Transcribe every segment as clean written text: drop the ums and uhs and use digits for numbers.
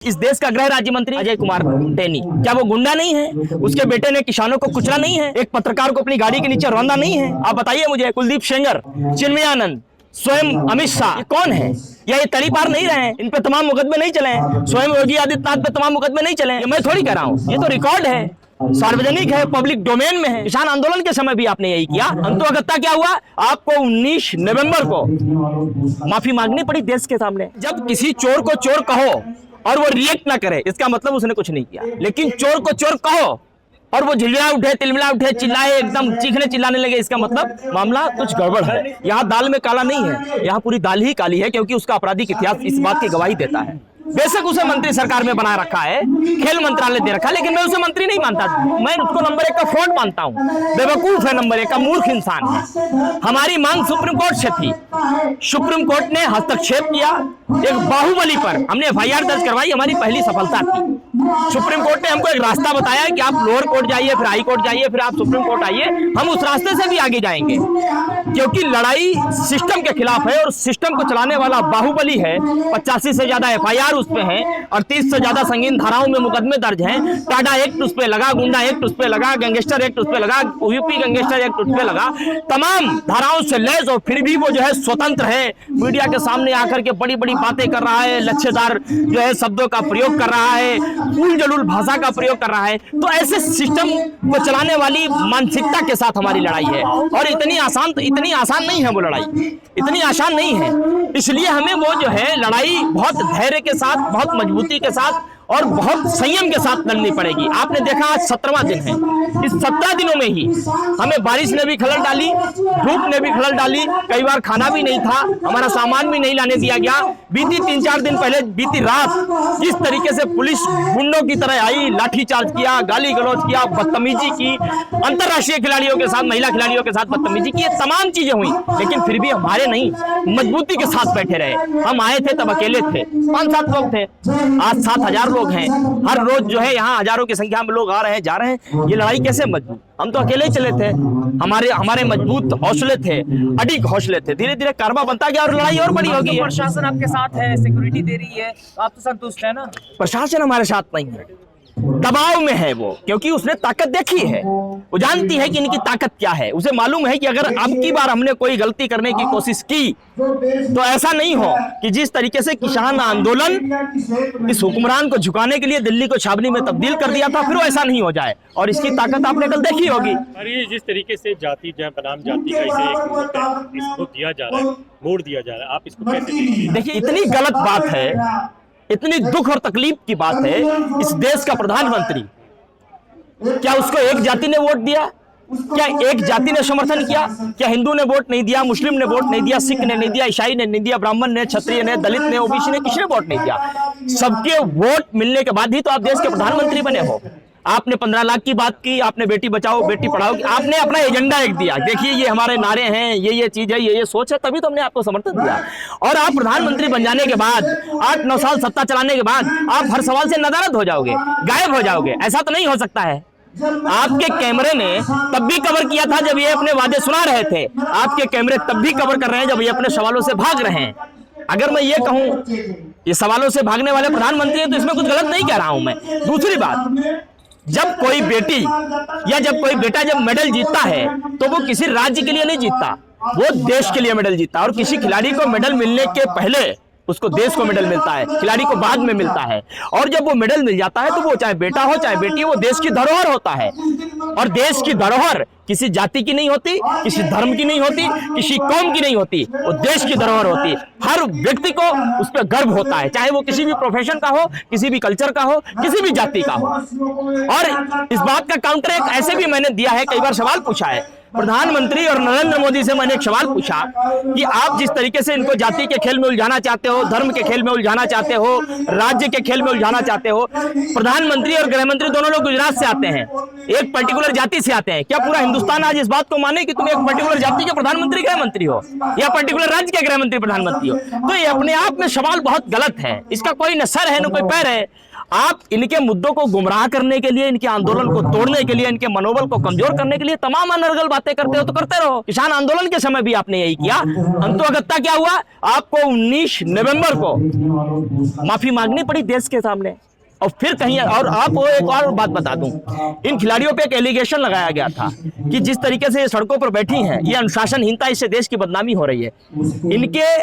इस देश का गृह राज्य मंत्री अजय कुमार टेनी, क्या वो गुंडा नहीं है? उसके बेटे ने किसानों को कुचला नहीं है? एक पत्रकार को अपनी गाड़ी के नीचे रौंदा नहीं है? आप बताइए मुझे। कुलदीप सेंगर, चिन्मयानंद, स्वयं अमित शाह, ये कौन है? या ये तरी पार नहीं रहे हैं? इन पे तमाम मुकदमे नहीं चले हैं? स्वयं योगी आदित्यनाथ पे तमाम मुकदमे नहीं चले हैं? मैं थोड़ी कह रहा हूँ, ये तो रिकॉर्ड है, सार्वजनिक है, पब्लिक डोमेन में है। किसान आंदोलन के समय भी आपने यही किया। अंतोगत्ता क्या हुआ? आपको 19 नवंबर को माफी मांगनी पड़ी देश के सामने। जब किसी चोर को चोर कहो और वो रिएक्ट ना करे, इसका मतलब उसने कुछ नहीं किया। लेकिन चोर को चोर कहो और वो झिलमिला उठे, तिलमिला उठे, चिल्लाए, एकदम चीखने चिल्लाने लगे, इसका मतलब मामला कुछ गड़बड़ है। यहाँ दाल में काला नहीं है, यहाँ पूरी दाल ही काली है, क्योंकि उसका आपराधिक इतिहास इस बात की गवाही देता है। बेशक उसे मंत्री सरकार में बना रखा है, खेल मंत्रालय दे रखा है, लेकिन मैं उसे मंत्री नहीं मानता। मैं उसको नंबर 1 का फ्रॉड मानता हूँ, बेवकूफ है, नंबर 1 का मूर्ख इंसान है। हमारी मांग सुप्रीम कोर्ट से थी, सुप्रीम कोर्ट ने हस्तक्षेप किया। एक बाहुबली पर हमने FIR दर्ज करवाई, हमारी पहली सफलता थी। सुप्रीम कोर्ट ने हमको एक रास्ता बताया कि आप लोअर कोर्ट जाइए, फिर हाई कोर्ट जाइए, फिर आप सुप्रीम कोर्ट आइए। हम उस रास्ते से भी आगे जाएंगे, क्योंकि लड़ाई सिस्टम के खिलाफ है और सिस्टम को चलाने वाला बाहुबली है। 85 से ज्यादा FIR उस पे हैं, 38 से ज्यादा संगीन धाराओं में मुकदमे दर्ज हैं। टाडा एक्ट उस पे लगा, गुंडा एक्ट उस पे लगा, गैंगस्टर एक्ट उस पे लगा, यूपी गैंगस्टर एक्ट उस पे लगा, तमाम धाराओं से लैस, और फिर भी वो जो है स्वतंत्र है। मीडिया के सामने आकर के बड़ी बड़ी बातें कर रहा है, लच्छेदार जो है शब्दों का प्रयोग कर रहा है, फूल जलूल भाषा का प्रयोग कर रहा है। तो ऐसे सिस्टम को चलाने वाली मानसिकता के साथ हमारी लड़ाई है, और इतनी आसान नहीं है वो लड़ाई, इतनी आसान नहीं है। इसलिए हमें वो जो है लड़ाई बहुत धैर्य के साथ, बहुत मजबूती के साथ और बहुत संयम के साथ लड़नी पड़ेगी। आपने देखा आज 17वां दिन है। इस 17 दिनों में ही हमें बारिश ने भी खलल डाली, धूप ने भी खलल डाली, कई बार खाना भी नहीं था, हमारा सामान भी नहीं लाने दिया गया। बीती 3-4 दिन पहले, बीती रात जिस तरीके से पुलिस गुंडों की तरह आई, लाठीचार्ज किया, गाली गलौज किया, बदतमीजी की, अंतरराष्ट्रीय खिलाड़ियों के साथ, महिला खिलाड़ियों के साथ बदतमीजी की, ये तमाम चीजें हुई, लेकिन फिर भी हमारे नहीं, मजबूती के साथ बैठे रहे। हम आए थे तब अकेले थे, 5-7 लोग थे, आज 7,000 लोग हैं। हर रोज जो है यहाँ हजारों की संख्या में लोग आ रहे हैं, जा रहे हैं। ये लड़ाई कैसे मजबूत? हम तो अकेले ही चले थे, हमारे मजबूत हौसले थे, अडिग हौसले थे। धीरे धीरे कारवा बनता गया और लड़ाई और बड़ी होगी। प्रशासन आपके साथ है, सिक्योरिटी दे रही है, आप तो संतुष्ट है ना? प्रशासन हमारे साथ नहीं है, दबाव में है वो, क्योंकि उसने ताकत देखी है, वो जानती है कि इनकी ताकत क्या है। उसे मालूम है कि अगर अब की बार हमने कोई गलती करने की कोशिश की तो ऐसा नहीं हो कि जिस तरीके से किसान आंदोलन इस हुक्मरान को झुकाने के लिए दिल्ली को छावनी में तब्दील कर दिया था, फिर वो ऐसा नहीं हो जाए। और इसकी ताकत आपने कल देखी होगी। अरे जिस तरीके से जाति बनाम जाति का इसे इसको दिया जा रहा है, मोड़ दिया जा रहा है, आप इसको कैसे देखिए, इतनी गलत बात है, इतनी दुख और तकलीफ की बात है। इस देश का प्रधानमंत्री, क्या उसको एक जाति ने वोट दिया? क्या एक जाति ने समर्थन किया? क्या हिंदू ने वोट नहीं दिया, मुस्लिम ने वोट नहीं दिया, सिख ने नहीं दिया, ईसाई ने नहीं दिया, ब्राह्मण ने, क्षत्रिय ने, दलित ने, OBC ने, किसी ने वोट नहीं दिया? सबके वोट मिलने के बाद ही तो आप देश के प्रधानमंत्री बने हो। आपने 15 लाख की बात की, आपने बेटी बचाओ बेटी पढ़ाओ की, आपने अपना एजेंडा एक दिया, देखिए ये हमारे नारे हैं, ये चीज है, ये सोच है, तभी तो हमने आपको समर्थन दिया। और आप प्रधानमंत्री बन जाने के बाद, 8-9 साल सत्ता चलाने के बाद आप हर सवाल से नदारद हो जाओगे, गायब हो जाओगे। ऐसा तो नहीं हो सकता है। आपके कैमरे ने तब भी कवर किया था जब ये अपने वादे सुना रहे थे, आपके कैमरे तब भी कवर कर रहे हैं जब ये अपने सवालों से भाग रहे हैं। अगर मैं ये कहूं ये सवालों से भागने वाले प्रधानमंत्री हैं, तो इसमें कुछ गलत नहीं कह रहा हूं मैं। दूसरी बात, जब कोई बेटी या जब कोई बेटा जब मेडल जीतता है तो वो किसी राज्य के लिए नहीं जीतता, वो देश के लिए मेडल जीतता है। और किसी खिलाड़ी को मेडल मिलने के पहले उसको देश को मेडल मिलता है, खिलाड़ी को बाद में मिलता है। और जब वो मेडल मिल जाता है तो वो चाहे बेटा हो चाहे बेटी, वो देश की धरोहर होता है। और देश की धरोहर किसी जाति की नहीं होती, किसी धर्म की नहीं होती, किसी कौम की नहीं होती, वो देश की धरोहर होती। हर व्यक्ति को उस पर गर्व होता है, चाहे वो किसी भी प्रोफेशन का हो, किसी भी कल्चर का हो, किसी भी जाति का हो। और इस बात का काउंटर एक ऐसे भी मैंने दिया है, कई बार सवाल पूछा है प्रधानमंत्री और नरेंद्र मोदी से। मैंने एक सवाल पूछा कि आप जिस तरीके से इनको जाति के खेल में उलझाना चाहते हो, धर्म के खेल में उलझाना चाहते हो, राज्य के खेल में उलझाना चाहते हो, प्रधानमंत्री और गृह मंत्री दोनों लोग गुजरात से आते हैं, एक पर्टिकुलर जाति से आते हैं। क्या पूरा हिंदुस्तान आज इस बात को माने कि तुम एक पर्टिकुलर जाति के प्रधानमंत्री गृह मंत्री हो या पर्टिकुलर राज्य के गृह मंत्री प्रधानमंत्री हो? तो ये अपने आप में सवाल बहुत गलत है, इसका कोई न सर है न कोई पैर है। आप इनके मुद्दों को गुमराह करने के लिए, इनके आंदोलन को तोड़ने के लिए, इनके मनोबल को कमजोर करने के लिए तमाम अनर्गल बातें करते हो तो करते रहो। किसान आंदोलन के समय भी आपने यही किया। अंतोगत्ता क्या हुआ? आपको 19 नवंबर को माफी मांगनी पड़ी देश के सामने। और फिर कहीं, और आपको एक और बात बता दूं, इन खिलाड़ियों पे एक एलिगेशन लगाया गया था कि जिस तरीके से ये सड़कों पर बैठी हैं, ये अनुशासनहीनता, इससे देश की बदनामी हो रही है। इनके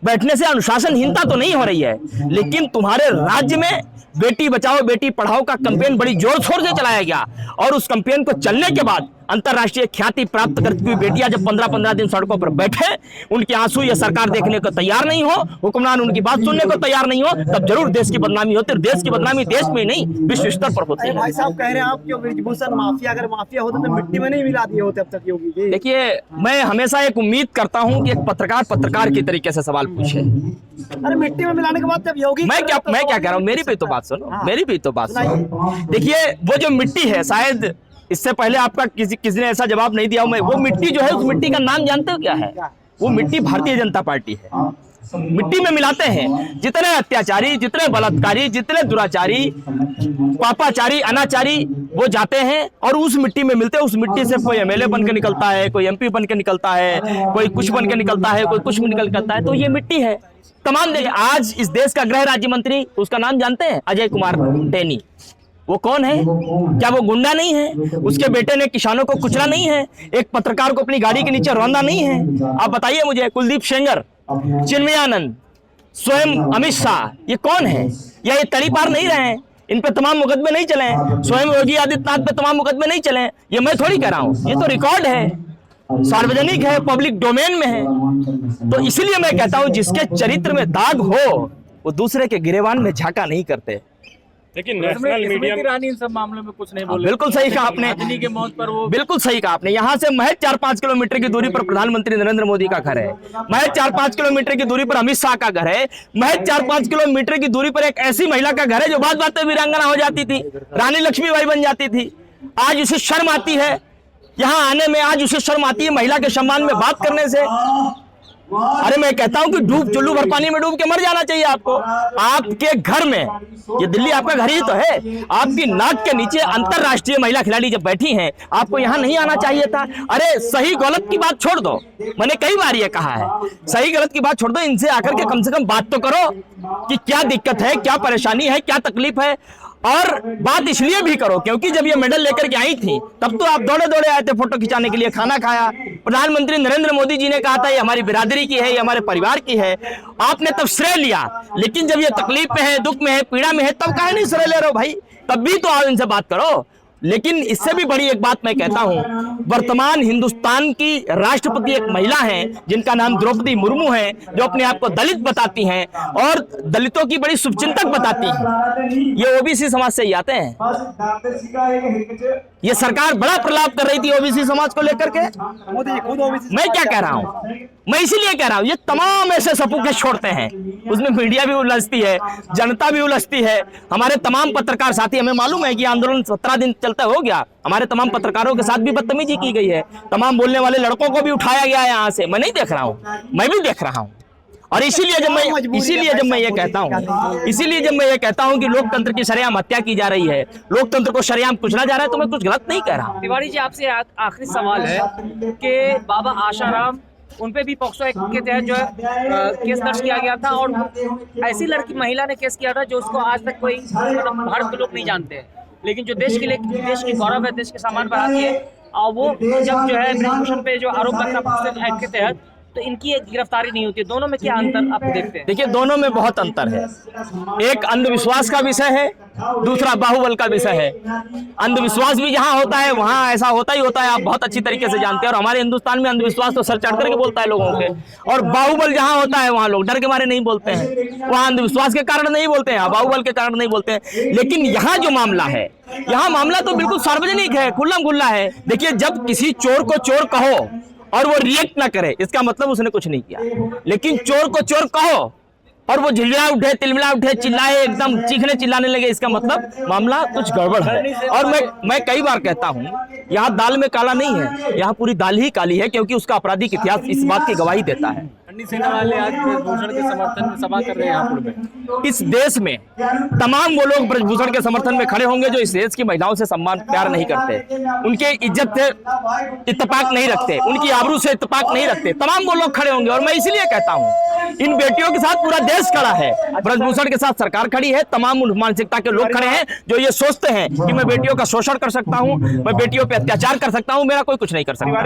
बैठने से अनुशासनहीनता तो नहीं हो रही है, लेकिन तुम्हारे राज्य में बेटी बचाओ बेटी पढ़ाओ का कैंपेन बड़ी जोर शोर से चलाया गया, और उस कैंपेन को चलने के बाद अंतरराष्ट्रीय ख्याति प्राप्त करती हुई बेटियां जब 15-15 दिन सड़कों पर बैठे, उनके आंसू ये सरकार देखने को तैयार नहीं हो, हुक्मरान उनकी बात सुनने को तैयार नहीं हो, तब जरूर देश की बदनामी होती है। देश की बदनामी देश में नहीं, विश्व स्तर पर होती है। भाई साहब कह रहे हैं आप कि ब्रिजभूषण माफिया, अगर माफिया होते तो मिट्टी में नहीं मिला दिए होते अब तक योगी जी। देखिए, मैं हमेशा एक उम्मीद करता हूं कि एक पत्रकार की तरीके से सवाल पूछे। अरे मिट्टी में मिलाने के बाद जब योगी, मैं क्या कह रहा हूं, मेरी भी तो बात सुनो, मेरी भी तो बात सुनो। देखिए, वो जो मिट्टी है, शायद इससे पहले आपका किसी ने ऐसा जवाब नहीं दिया। वो मिट्टी जो है, उस मिट्टी का नाम जानते हो क्या है? वो मिट्टी भारतीय जनता पार्टी है। मिट्टी में मिलाते हैं जितने अत्याचारी, जितने बलात्कारी, जितने दुराचारी, पापाचारी, अनाचारी, वो जाते हैं और उस मिट्टी में मिलते हैं। उस मिट्टी से कोई एमएलए बन के निकलता है, कोई एमपी बन के निकलता है, कोई कुछ बन के निकलता है, कोई कुछ निकलता है। तो ये मिट्टी है तमाम। आज इस देश का गृह राज्य मंत्री, उसका नाम जानते हैं? अजय कुमार टेनी। वो कौन है? क्या वो गुंडा नहीं है? उसके बेटे ने किसानों को कुचला नहीं है? एक पत्रकार को अपनी गाड़ी के नीचे रौंदा नहीं है? आप बताइए मुझे। कुलदीप सेंगर, चिन्मयानंद, स्वयं अमित शाह, ये कौन है? या ये तरी पार नहीं रहे हैं? इन पे तमाम मुकदमे नहीं चले हैं? स्वयं योगी आदित्यनाथ पे तमाम मुकदमे नहीं चले हैं? ये मैं थोड़ी कह रहा हूं, ये तो रिकॉर्ड है, सार्वजनिक है, पब्लिक डोमेन में है। तो इसलिए मैं कहता हूं, जिसके चरित्र में दाग हो वो दूसरे के गिरेबान में झांका नहीं करते। लेकिन नेशनल मीडिया ईरानी इन सब मामलों में कुछ नहीं बोले। बिल्कुल सही कहा आपने, रजनी के मौत पर वो बिल्कुल सही कहा आपने। यहाँ से महज 4-5 किलोमीटर की दूरी पर प्रधानमंत्री नरेंद्र मोदी का घर है, महज 4-5 किलोमीटर की दूरी पर अमित शाह का घर है, महज 4-5 किलोमीटर की दूरी पर एक ऐसी महिला का घर है जो बात में वीरांगना हो जाती थी, रानी लक्ष्मीबाई बन जाती थी। आज उसे शर्म आती है यहाँ आने में, आज उसे शर्म आती है महिला के सम्मान में बात करने से। अरे मैं कहता हूं कि चुल्लू भर पानी में डूब के मर जाना चाहिए आपको। आपके घर में, ये दिल्ली आपका घर ही तो है, आपकी नाक के नीचे अंतरराष्ट्रीय महिला खिलाड़ी जब बैठी हैं, आपको यहाँ नहीं आना चाहिए था। अरे सही गलत की बात छोड़ दो, मैंने कई बार ये कहा है, सही गलत की बात छोड़ दो, इनसे आकर के कम से कम बात तो करो कि क्या दिक्कत है, क्या परेशानी है, क्या तकलीफ है। और बात इसलिए भी करो क्योंकि जब ये मेडल लेकर के आई थी तब तो आप दौड़े दौड़े आए थे फोटो खिंचाने के लिए, खाना खाया। प्रधानमंत्री नरेंद्र मोदी जी ने कहा था ये हमारी बिरादरी की है, ये हमारे परिवार की है, आपने तब श्रेय लिया। लेकिन जब ये तकलीफ में है, दुख में है, पीड़ा में है, तब काहे नहीं श्रेय ले रहे हो भाई? तब भी तो आप इनसे बात करो। लेकिन इससे भी बड़ी एक बात मैं कहता हूं, वर्तमान हिंदुस्तान की राष्ट्रपति एक महिला हैं जिनका नाम द्रौपदी मुर्मू है, जो अपने आप को दलित बताती हैं और दलितों की बड़ी शुभचिंतक बताती हैं। ये ओबीसी समाज से ही आते हैं। ये सरकार बड़ा प्रलाप कर रही थी ओबीसी समाज को लेकर के। मैं क्या कह रहा हूं, मैं इसीलिए कह रहा हूं, ये तमाम ऐसे सपूके छोड़ते हैं, उसमें मीडिया भी उलझती है, जनता भी उलझती है, हमारे तमाम पत्रकार साथी, हमें मालूम है कि आंदोलन 17 दिन चलता हो गया, हमारे तमाम पत्रकारों के साथ भी बदतमीजी की गई है, तमाम बोलने वाले लड़कों को भी उठाया गया है यहाँ से। मैं नहीं देख रहा हूँ, मैं भी देख रहा हूँ। और इसीलिए जब मैं ये कहता हूं कि लोकतंत्र की सरेआम हत्या की जा रही है, लोकतंत्र को सरेआम कुचला जा रहा है, तो मैं कुछ गलत नहीं कह रहा हूं। तिवारी जी, आपसे आखिरी सवाल है कि बाबा आशाराम, उन पे भी पॉक्सो एक्ट के तहत जो है केस दर्ज किया गया था, और ऐसी लड़की महिला ने केस किया था जो उसको आज तक कोई मतलब भारत के लोग नहीं जानते हैं, लेकिन जो देश के लिए, देश की गौरव है, देश के सम्मान बढ़ाती है, और वो जब जो है ब्रिजभूषण पे जो आरोप लगता पॉक्सो एक्ट के तहत, तो इनकी एक गिरफ्तारी नहीं होती। दोनों में क्या अंतर आप देखते हैं? देखिए, दोनों में बहुत अंतर है। एक अंधविश्वास का विषय है, दूसरा बाहुबल का विषय है। अंधविश्वास भी जहां होता है वहां ऐसा होता ही होता है, आप बहुत अच्छी तरीके से जानते हैं। और हमारे हिंदुस्तान में अंधविश्वास तो सर चढ़ करके बोलता है लोगों के, और बाहुबल जहां होता है वहां लोग डर के मारे नहीं बोलते हैं, वहां अंधविश्वास के कारण नहीं बोलते हैं, बाहुबल के कारण नहीं बोलते हैं। लेकिन यहाँ जो मामला है, यहाँ मामला तो बिल्कुल सार्वजनिक है, खुल्लम खुल्ला है। देखिए, जब किसी चोर को चोर कहो और वो रिएक्ट ना करे, इसका मतलब उसने कुछ नहीं किया। लेकिन चोर को चोर कहो और वो झिलमिला उठे, तिलमिला उठे, चिल्लाए, एकदम चीखने चिल्लाने लगे, इसका मतलब मामला कुछ गड़बड़ है। और मैं कई बार कहता हूं, यहाँ दाल में काला नहीं है, यहाँ पूरी दाल ही काली है, क्योंकि उसका आपराधिक इतिहास इस बात की गवाही देता है। अपनी सेना वाले आज ब्रजभूषण के समर्थन में सभा कर रहे हैं यहाँ में। इस देश में तमाम वो लोग ब्रजभूषण के समर्थन में खड़े होंगे जो इस देश की महिलाओं से सम्मान प्यार नहीं करते, उनके इज्जत से इत्तेफाक नहीं रखते, उनकी आबरू से इत्तेफाक नहीं रखते। तमाम वो लोग खड़े होंगे और मैं इसलिए कहता हूं इन बेटियों के साथ पूरा देश खड़ा है, ब्रजभूषण के साथ सरकार खड़ी है, तमाम मानसिकता के लोग खड़े हैं जो ये सोचते हैं कि मैं बेटियों का शोषण कर सकता हूं, मैं बेटियों पर अत्याचार कर सकता हूं, मेरा कोई कुछ नहीं कर सकता।